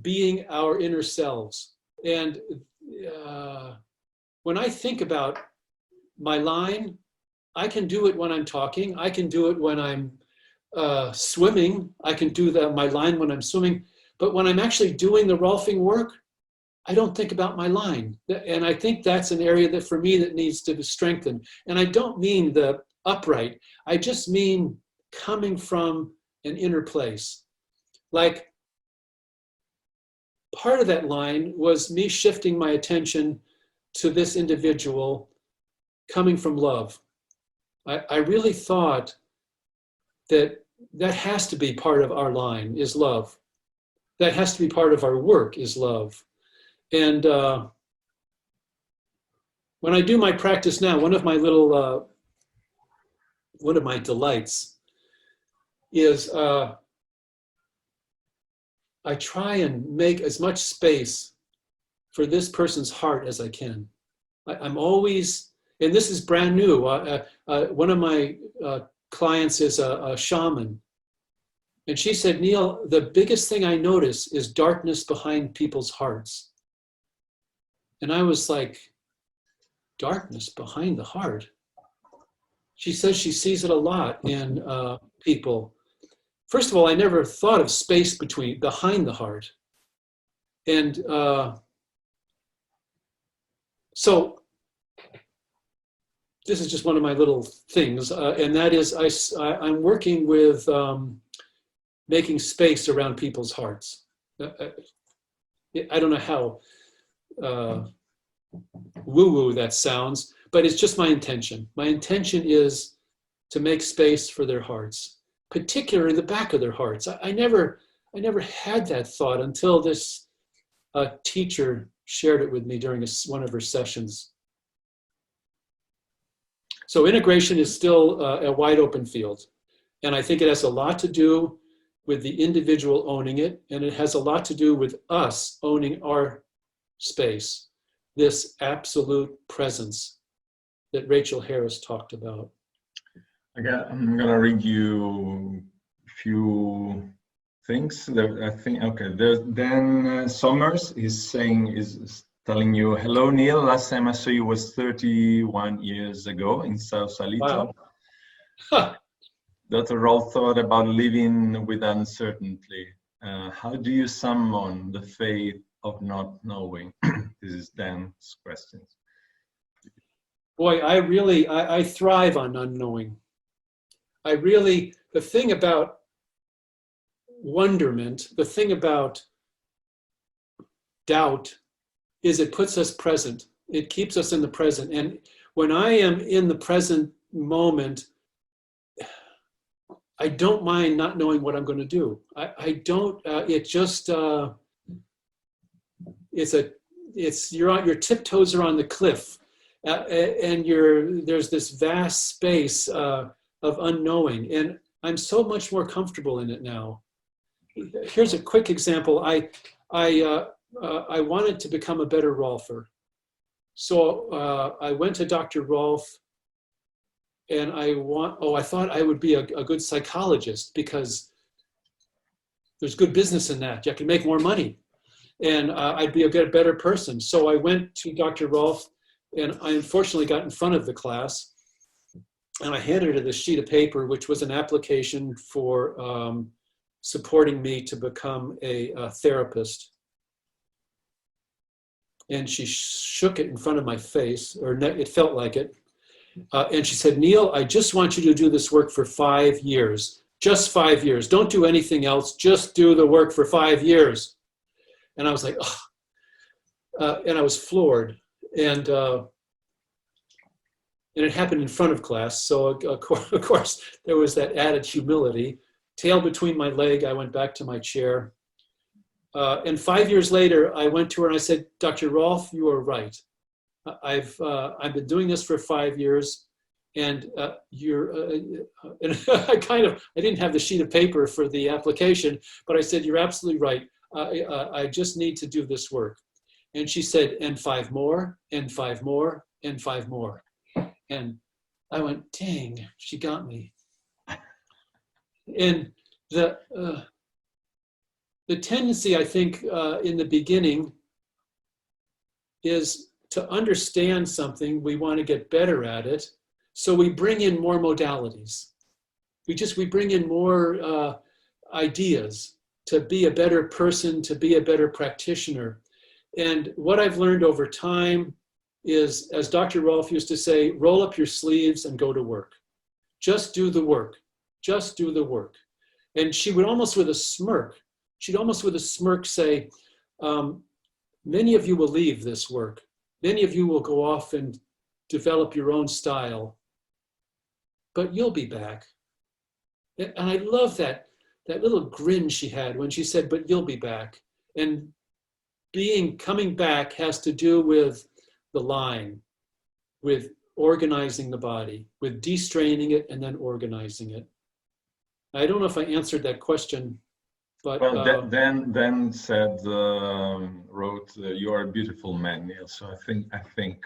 being our inner selves. And when I think about my line, I can do it when I'm talking. I can do it when I'm swimming. I can do my line when I'm swimming. But when I'm actually doing the Rolfing work, I don't think about my line. And I think that's an area that for me that needs to be strengthened. And I don't mean the upright. I just mean coming from an inner place. Like, part of that line was me shifting my attention to this individual coming from love. I really thought that has to be part of our line, is love. That has to be part of our work, is love. And when I do my practice now, one of my delights is I try and make as much space for this person's heart as I can. I'm always, and this is brand new. One of my clients is a shaman. And she said, Neal, the biggest thing I notice is darkness behind people's hearts. And I was like, darkness behind the heart? She says she sees it a lot in people. First of all, I never thought of space behind the heart. And so this is just one of my little things. And that is I'm working with making space around people's hearts. I don't know how woo-woo that sounds, but it's just my intention. My intention is to make space for their hearts, particularly the back of their hearts. I never had that thought until this teacher shared it with me during one of her sessions. So integration is still a wide open field. And I think it has a lot to do with the individual owning it, and it has a lot to do with us owning our space, this absolute presence that Rachel Harris talked about.
Okay, I'm gonna read you a few things that I think, okay, Dan Summers is telling you, hello Neal, last time I saw you was 31 years ago in South Salito.
Wow. Huh.
Dr. Rolf thought about living with uncertainty. How do you summon the faith of not knowing? This is Dan's question.
Boy, I thrive on unknowing. The thing about wonderment, the thing about doubt is it puts us present. It keeps us in the present. And when I am in the present moment, I don't mind not knowing what I'm going to do. I don't, it just, your tiptoes are on the cliff. And there's this vast space of unknowing. And I'm so much more comfortable in it now. Here's a quick example. I wanted to become a better Rolfer. So I went to Dr. Rolf, and I thought I would be a good psychologist because there's good business in that. You can make more money, and I'd be a better person. So I went to Dr. Rolf, and I unfortunately got in front of the class, and I handed her this sheet of paper, which was an application for supporting me to become a therapist. And she shook it in front of my face, or it felt like it. And she said, Neal, I just want you to do this work for 5 years. Just 5 years. Don't do anything else. Just do the work for 5 years. And I was like, oh. And I was floored. And it happened in front of class. So of course, there was that added humility. Tail between my leg, I went back to my chair. And 5 years later, I went to her and I said, Dr. Rolf, you are right. I've been doing this for 5 years, and and I didn't have the sheet of paper for the application, but I said, you're absolutely right. I just need to do this work. And she said, and 5 more, and 5 more, and 5 more. And I went, dang, she got me. And the tendency, I think, in the beginning is to understand something, we want to get better at it. So we bring in more modalities. We bring in more ideas to be a better person, to be a better practitioner. And what I've learned over time is, as Dr. Rolf used to say, roll up your sleeves and go to work. Just do the work. Just do the work. And she would almost with a smirk, say, many of you will leave this work. Many of you will go off and develop your own style, but you'll be back. And I love that little grin she had when she said, but you'll be back. And coming back has to do with the line, with organizing the body, with de-straining it and then organizing it. I don't know if I answered that question, but
well, Dan said, wrote, "You are a beautiful man, Neal." So I think.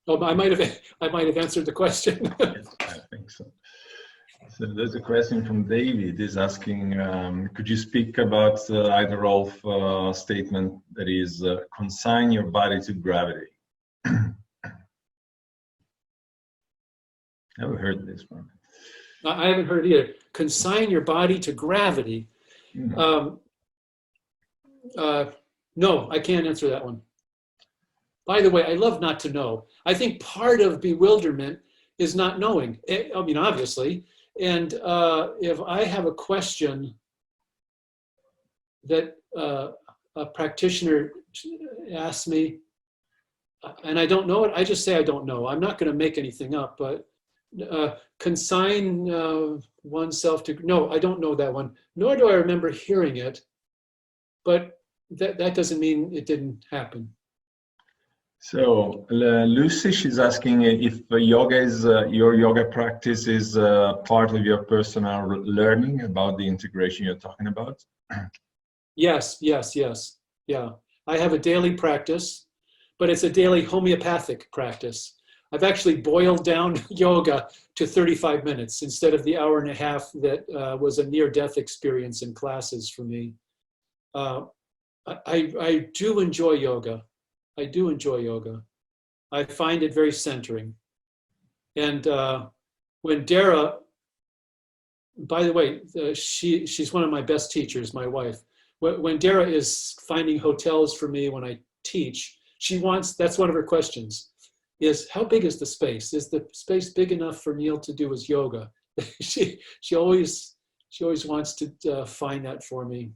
Oh, I might have answered the question.
Yes, I think so. So there's a question from David. He's asking, could you speak about either Rolf statement that is, consign your body to gravity? Never heard this one.
I haven't heard either. Consign your body to gravity.
Mm-hmm.
No, I can't answer that one. By the way, I love not to know. I think part of bewilderment is not knowing. I mean, obviously. And if I have a question that a practitioner asks me, and I don't know it, I just say I don't know. I'm not going to make anything up, but consign oneself to, no, I don't know that one, nor do I remember hearing it, but that doesn't mean it didn't happen.
So Lucy, she's asking if yoga is, your yoga practice is part of your personal learning about the integration you're talking about?
Yes. Yeah. I have a daily practice, but it's a daily homeopathic practice. I've actually boiled down yoga to 35 minutes instead of the hour and a half that was a near-death experience in classes for me. I do enjoy yoga. I do enjoy yoga. I find it very centering. And when Dara, by the way, she's one of my best teachers, my wife. When Dara is finding hotels for me when I teach, that's one of her questions, is how big is the space? Is the space big enough for Neal to do his yoga? she always wants to find that for me.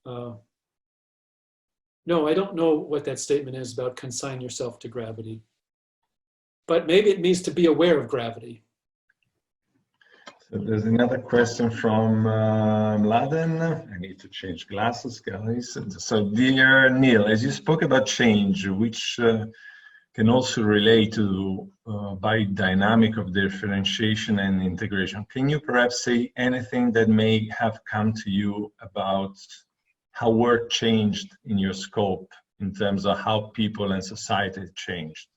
No, I don't know what that statement is about consign yourself to gravity. But maybe it means to be aware of gravity.
So there's another question from Mladen. I need to change glasses, guys. So dear Neal, as you spoke about change, which can also relate to by dynamic of differentiation and integration, can you perhaps say anything that may have come to you about how work changed in your scope in terms of how people and society changed?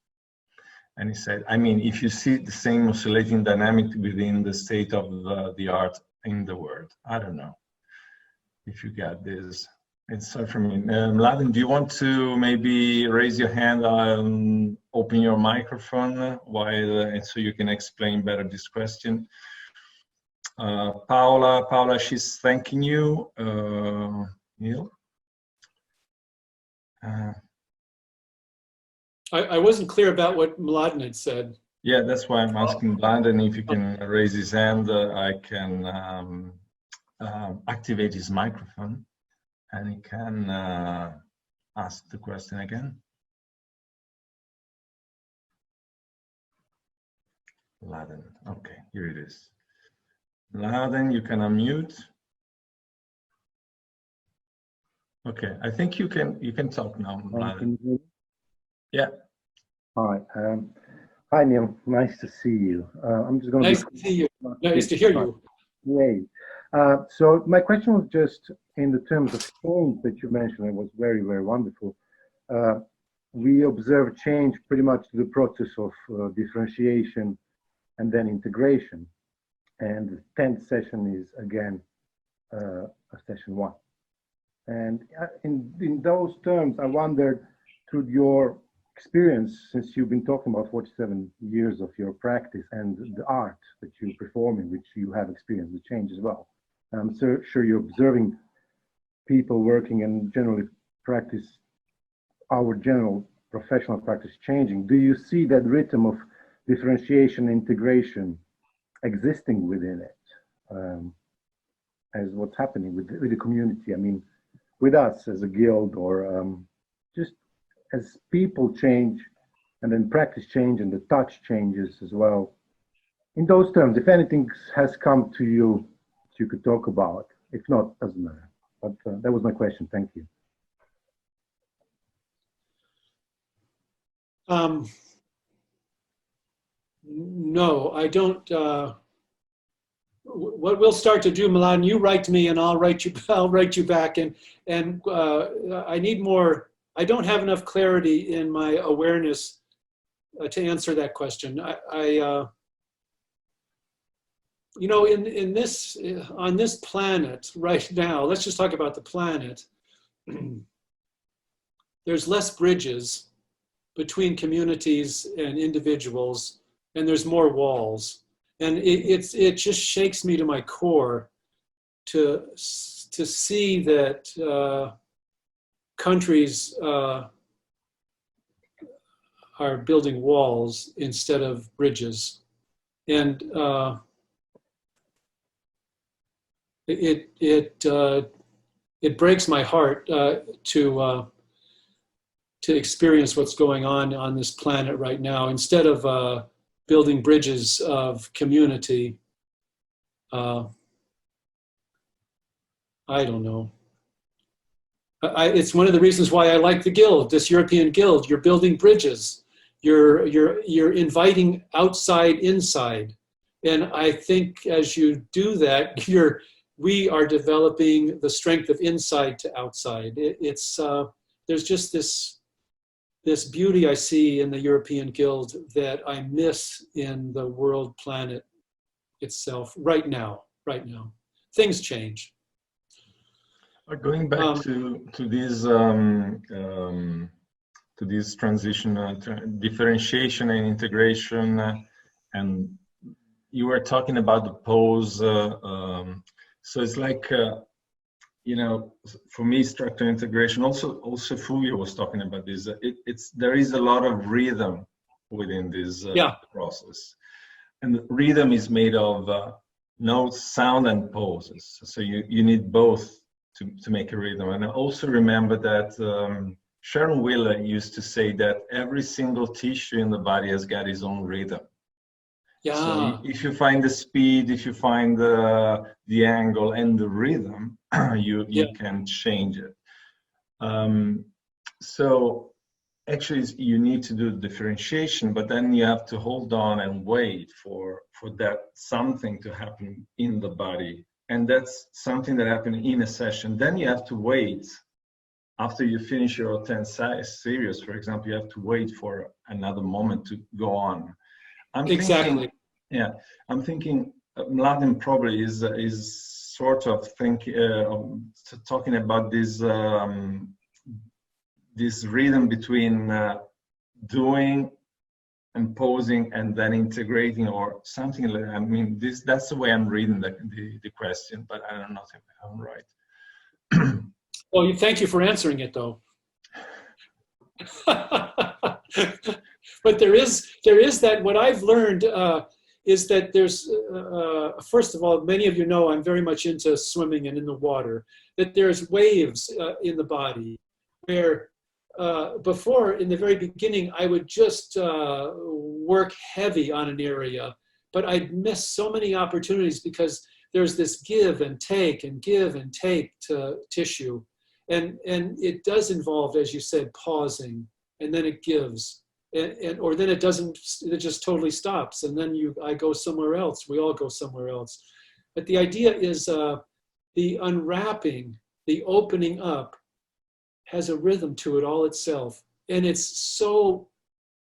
And he said, I mean, if you see the same oscillating dynamic within the state of the art in the world, I don't know if you got this. It's sorry for me. Mladen, do you want to maybe raise your hand and open your microphone while so you can explain better this question? Paula, she's thanking you. Neal?
I wasn't clear about what Mladen had said.
Yeah, that's why I'm asking Mladen if he can raise his hand. I can activate his microphone and he can ask the question again. Mladen, okay, here it is. Mladen, you can unmute. Okay, I think you can talk now, Mladen. Yeah.
Hi. Hi, Neal. Nice to see you. I'm just going to.
Nice to see you. Nice to hear you.
Yay. So my question was just in the terms of change that you mentioned. It was very, very wonderful. We observe change pretty much to the process of differentiation and then integration. And the 10th session is again session 1. And in those terms, I wondered, through your experience, since you've been talking about 47 years of your practice and the art that you perform in, which you have experienced with change as well. I'm sure you're observing people working and generally practice, our general professional practice changing. Do you see that rhythm of differentiation, integration existing within it as what's happening with the community? I mean, with us as a guild, or just as people change and then practice change and the touch changes as well. In those terms, if anything has come to you that you could talk about, if not, doesn't matter. But that was my question. Thank you.
No, I don't. What we'll start to do, Milan, you write to me and I'll write you back. And I need more. I don't have enough clarity in my awareness to answer that question. You know, on this planet right now, let's just talk about the planet. There's less bridges between communities and individuals, and there's more walls. And it just shakes me to my core to see that countries are building walls instead of bridges, and it breaks my heart to experience what's going on this planet right now. Instead of building bridges of community, I don't know. It's one of the reasons why I like the guild, this European guild. You're building bridges. You're inviting outside inside, and I think as you do that, we are developing the strength of inside to outside. There's just this beauty I see in the European Guild that I miss in the world planet itself right now. Things change.
Going back to this transition, differentiation and integration, and you were talking about the pose. So it's like, you know, for me, structure integration. Also, Fulvio was talking about this. There is a lot of rhythm within this process, and the rhythm is made of notes, sound, and poses. So you need both to make a rhythm. And I also remember that Sharon Wheeler used to say that every single tissue in the body has got its own rhythm.
Yeah.
So if you find the speed, if you find the angle and the rhythm, you can change it. So actually, you need to do differentiation, but then you have to hold on and wait for that something to happen in the body. And that's something that happened in a session. Then you have to wait. After you finish your 10 series, for example, you have to wait for another moment to go on. I'm thinking Mladen probably is sort of talking about this this rhythm between doing and posing and then integrating or something like that. I mean, that's the way I'm reading the question, but I don't know if I'm right.
Well, thank you for answering it, though. But there is that. What I've learned is that there's, first of all, many of you know I'm very much into swimming and in the water. That there's waves in the body, where before, in the very beginning, I would just work heavy on an area, but I'd miss so many opportunities because there's this give and take to tissue. And it does involve, as you said, pausing, and then it gives, or then it doesn't, it just totally stops, and then I go somewhere else, we all go somewhere else. But the idea is the unwrapping, the opening up has a rhythm to it all itself, and it's so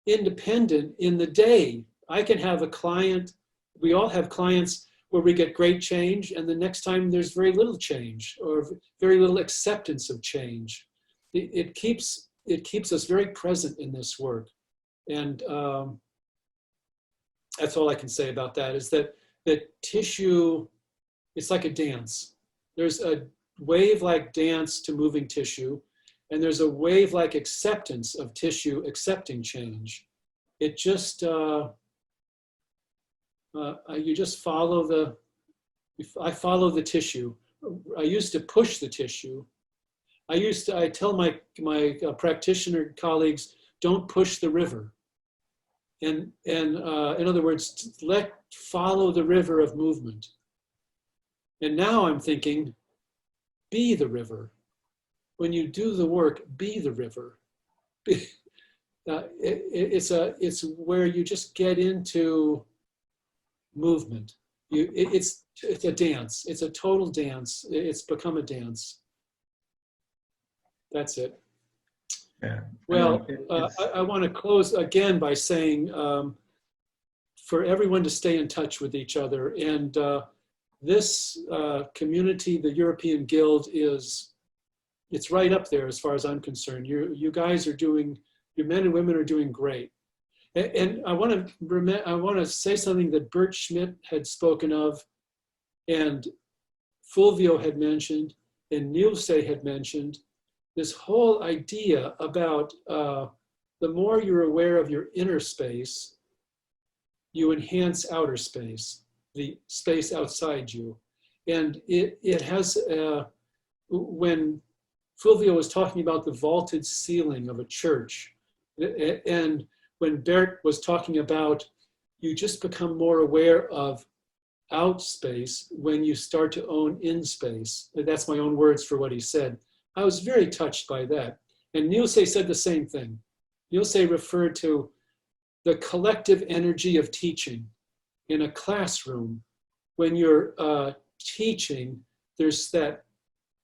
independent in the day. I can have a client, we all have clients where we get great change, and the next time there's very little change or very little acceptance of change. It keeps us very present in this work, and that's all I can say about that. Is that tissue, it's like a dance. There's a wave-like dance to moving tissue, and there's a wave-like acceptance of tissue accepting change. It just you just follow I follow the tissue. I used to push the tissue. I tell my practitioner colleagues, don't push the river. And in other words, follow the river of movement. And now I'm thinking, be the river. When you do the work, be the river. It's where you just get into movement. It's a dance. It's a total dance. It's become a dance. That's it.
Yeah.
Well, I want to close again by saying for everyone to stay in touch with each other. And this community, the European Guild, it's right up there as far as I'm concerned. You guys are doing, your men and women are doing great. And I want to say something that Bert Schmidt had spoken of, and Fulvio had mentioned, and Neal had mentioned, this whole idea about the more you're aware of your inner space, you enhance outer space, the space outside you. And it has, when Fulvio was talking about the vaulted ceiling of a church, and when Bert was talking about you just become more aware of out space when you start to own in space. That's my own words for what he said. I was very touched by that. And Neal said the same thing. Neal referred to the collective energy of teaching in a classroom. When you're teaching, there's that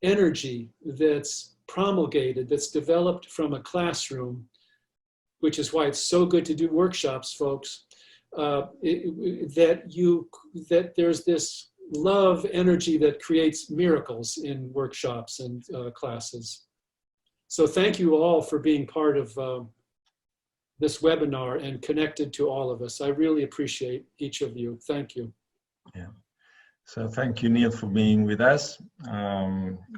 energy that's promulgated, that's developed from a classroom, which is why it's so good to do workshops, folks. That there's this love energy that creates miracles in workshops and classes. So thank you all for being part of this webinar and connected to all of us. I really appreciate each of you. Thank you.
Yeah. So thank you, Neal, for being with us.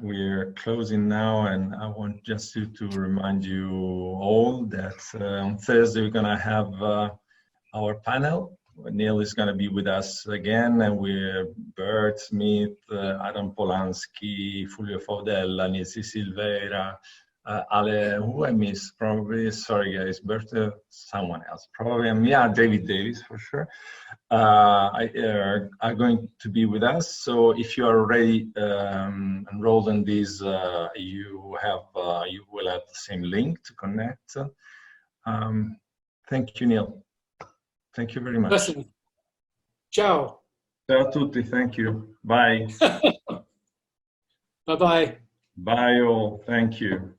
We're closing now, and I want just to remind you all that on Thursday we're going to have our panel. Neal is going to be with us again, and we're Bert Smith, Adam Polanski, Fulvio Faudella, Nilsi Silveira, Ale, who I missed, probably, sorry guys, Bert, someone else, probably, yeah, David Davis for sure, are going to be with us. So if you are already enrolled in this, you will have the same link to connect. Thank you, Neal. Thank you very much.
Listen. Ciao.
Ciao a tutti, thank you. Bye.
Bye-bye.
Bye all, thank you.